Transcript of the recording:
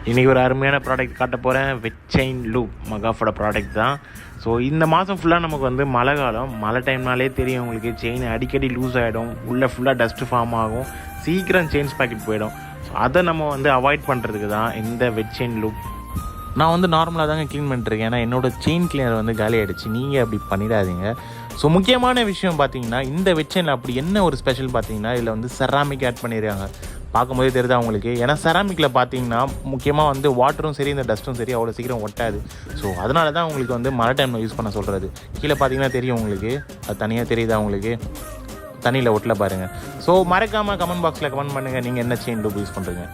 இன்றைக்கி ஒரு அருமையான ப்ராடக்ட் காட்ட போகிறேன். வெட் செயின் லூப் மகாஃபோட ப்ராடக்ட் தான். ஸோ இந்த மாதம் ஃபுல்லாக நமக்கு வந்து மழை காலம். மழை டைம்னாலே தெரியும் உங்களுக்கு, செயின் அடிக்கடி லூஸ் ஆகிடும், உள்ளே ஃபுல்லாக டஸ்ட்டு ஃபார்ம் ஆகும், சீக்கிரம் செயின்ஸ் பாக்கெட் போயிடும். ஸோ அதை நம்ம வந்து அவாய்ட் பண்ணுறதுக்கு தான் இந்த வெட் செயின் லூப். நான் வந்து நார்மலாக தாங்க க்ளீன் பண்ணிட்டுருக்கேன். ஏன்னா என்னோடய செயின் கிளீனர் வந்து காலி ஆகிடுச்சு. நீங்கள் அப்படி பண்ணிடாதீங்க. ஸோ முக்கியமான விஷயம் பார்த்தீங்கன்னா, இந்த வெட் செயினில் அப்படி என்ன ஒரு ஸ்பெஷல் பார்த்தீங்கன்னா, இதில் வந்து செராமிக் ஆட் பண்ணிடுறாங்க. பார்க்கும்போதே தெரியுது அவங்களுக்கு. ஏன்னா செராமிக்கில் பார்த்தீங்கன்னா முக்கியமாக வந்து வாட்டரும் சரி இந்த டஸ்ட்டும் சரி அவ்வளோ சீக்கிரம் ஒட்டாது. ஸோ அதனால தான் உங்களுக்கு வந்து மழை டைமில் யூஸ் பண்ண சொல்கிறது. கீழே பார்த்தீங்கன்னா தெரியும் உங்களுக்கு, அது தனியாக தெரியுதா உங்களுக்கு, தண்ணியில் ஒட்டல பாருங்கள். ஸோ மறக்காமல் கமெண்ட் பாக்ஸில் கமெண்ட் பண்ணுங்கள் நீங்கள் என்ன செயின் லூப் யூஸ் பண்ணுறீங்க.